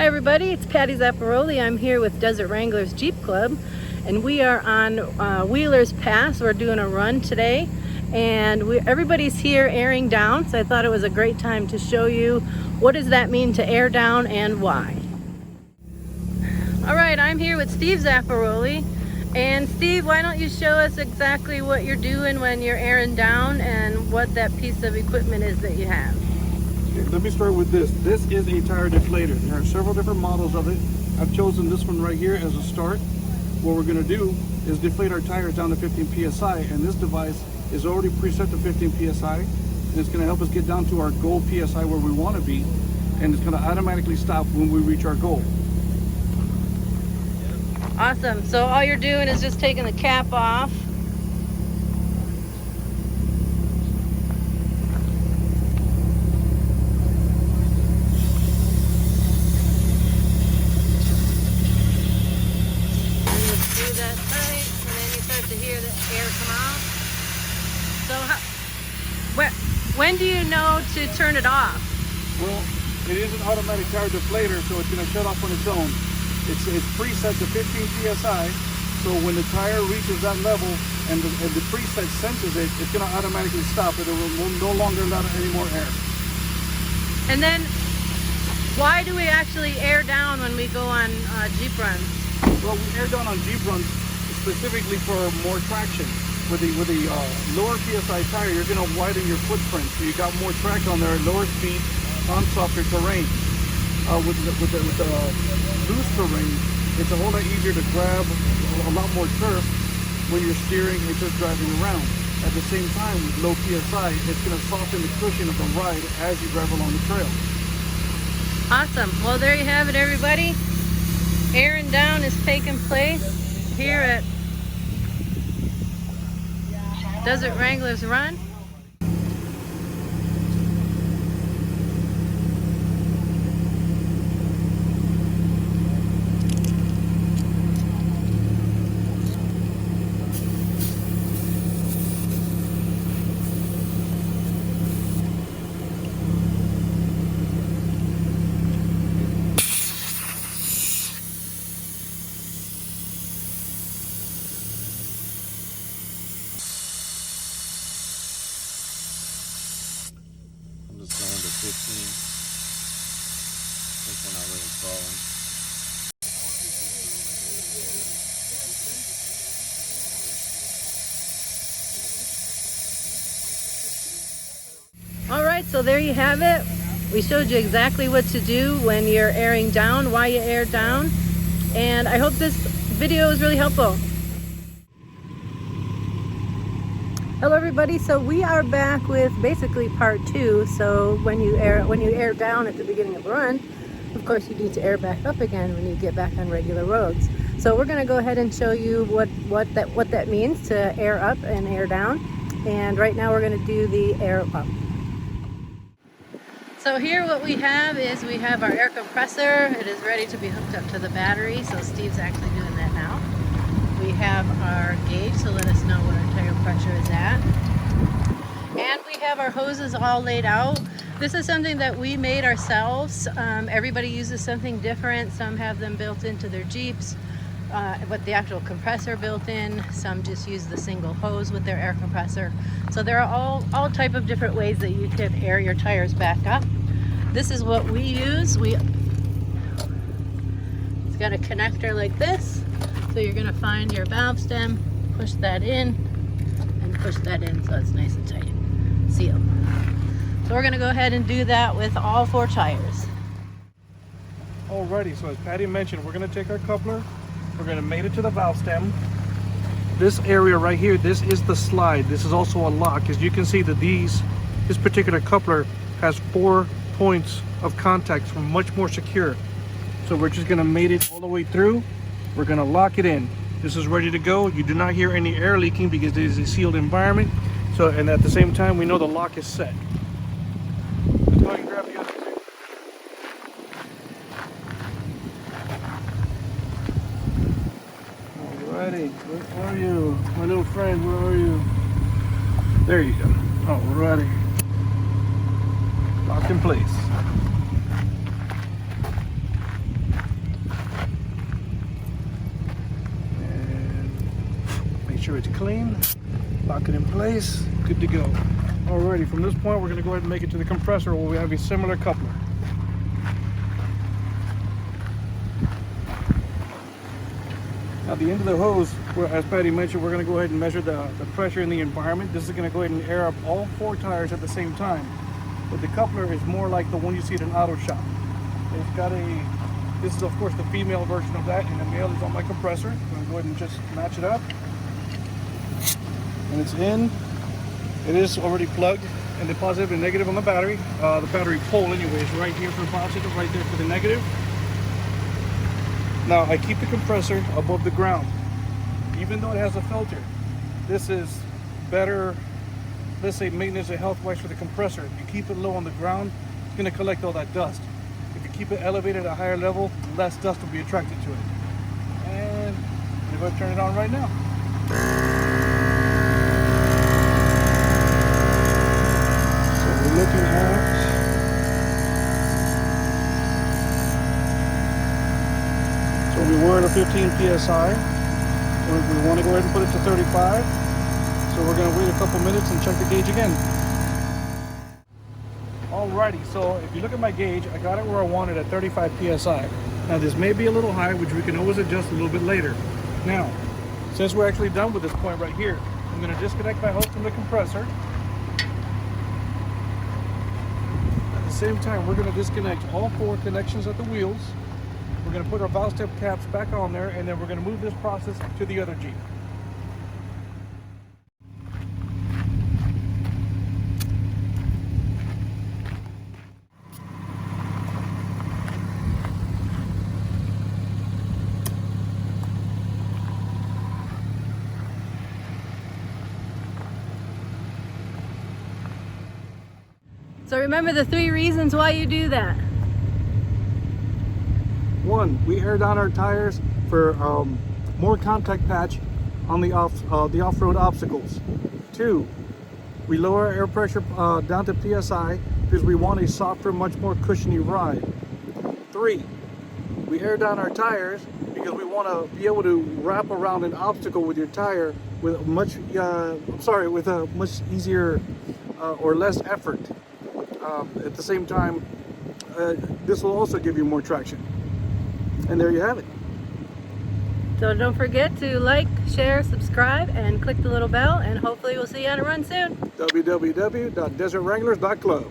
Hi everybody, it's Patty Zapparoli. I'm here with Desert Wranglers Jeep Club and we are on Wheeler's Pass. We're doing a run today and everybody's here airing down, so I thought it was a great time to show you what does that mean to air down and why. Alright, I'm here with Steve Zapparoli. And Steve, why don't you show us exactly what you're doing when you're airing down and what that piece of equipment is that you have? Let me start with this. This is a tire deflator. There are several different models of it. I've chosen this one right here as a start. What we're going to do is deflate our tires down to 15 psi, and this device is already preset to 15 psi, and it's going to help us get down to our goal psi where we want to be, and it's going to automatically stop when we reach our goal. Awesome. So all you're doing is just taking the cap off. When do you know to turn it off? Well, it is an automatic tire deflator, so it's going to shut off on its own. It's preset to 15 psi, so when the tire reaches that level and the preset senses it, it's going to automatically stop. It will no longer allow any more air. And then, why do we actually air down when we go on Jeep runs? Well, we air down on Jeep runs specifically for more traction. With the lower PSI tire, you're going to widen your footprint, so you got more traction on there at lower speed on softer terrain. With the loose terrain, it's a whole lot easier to grab, a lot more turf when you're steering and just driving around. At the same time, with low PSI, it's going to soften the cushion of the ride as you drive along the trail. Awesome. Well, there you have it, everybody. Airing down is taking place here at Desert Wranglers Run. Just going to 15. This one not really crawling. All right, so there you have it. We showed you exactly what to do when you're airing down, why you air down, and I hope this video was really helpful. Hello everybody, so we are back with basically part 2. So when you air down at the beginning of a run, of course you need to air back up again when you get back on regular roads. So we're going to go ahead and show you what that means to air up and air down. And right now we're going to do the air up. So here what we have is we have our air compressor. It is ready to be hooked up to the battery, so Steve's actually doing that now. We have our gauge to let us know what our tire pressure is at. And we have our hoses all laid out. This is something that we made ourselves. Everybody uses something different. Some have them built into their Jeeps, with the actual compressor built in. Some just use the single hose with their air compressor. So there are all type of different ways that you can air your tires back up. This is what we use. It's got a connector like this. So you're going to find your valve stem, push that in, and push that in so it's nice and tight, sealed. So we're going to go ahead and do that with all 4 tires. Alrighty, so as Patty mentioned, we're going to take our coupler, we're going to mate it to the valve stem. This area right here, this is the slide. This is also a lock. As you can see that this particular coupler has 4 points of contact, so much more secure. So we're just going to mate it all the way through. We're going to lock it in. This is ready to go. You do not hear any air leaking because it is a sealed environment. So, and at the same time, we know the lock is set. Let's go ahead and grab the other 2. Alrighty, where are you? My little friend, where are you? There you go. Alrighty. Locked in place. sure it's clean. Lock it in place. Good to go. Alrighty, from this point, we're going to go ahead and make it to the compressor where we have a similar coupler. At the end of the hose, as Patty mentioned, we're going to go ahead and measure the pressure in the environment. This is going to go ahead and air up all 4 tires at the same time. But the coupler is more like the one you see at an auto shop. It's got this is of course the female version of that, and the male is on my compressor. I'm going to go ahead and just match it up. And it's in. It is already plugged, and the positive and negative on the battery. The battery pole anyway is right here for the positive, right there for the negative. Now I keep the compressor above the ground. Even though it has a filter, this is better, let's say maintenance and health wise for the compressor. If you keep it low on the ground, it's going to collect all that dust. If you keep it elevated at a higher level, less dust will be attracted to it. And I'm going to turn it on right now. So we're looking at 15 psi. We want to go ahead and put it to 35. So we're going to wait a couple minutes and check the gauge again. Alrighty, so if you look at my gauge, I got it where I want it at 35 psi. Now this may be a little high, which we can always adjust a little bit later. Now, since we're actually done with this point right here, I'm going to disconnect my hose from the compressor. At the same time, we're going to disconnect all 4 connections at the wheels. We're going to put our valve stem caps back on there, and then we're going to move this process to the other Jeep. So remember the 3 reasons why you do that. 1, we air down our tires for more contact patch on the off-road obstacles. 2, we lower our air pressure down to PSI because we want a softer, much more cushiony ride. 3, we air down our tires because we want to be able to wrap around an obstacle with your tire with a much easier or less effort. At the same time, this will also give you more traction. And there you have it. So don't forget to like, share, subscribe, and click the little bell, and hopefully we'll see you on a run soon. www.desertwranglers.club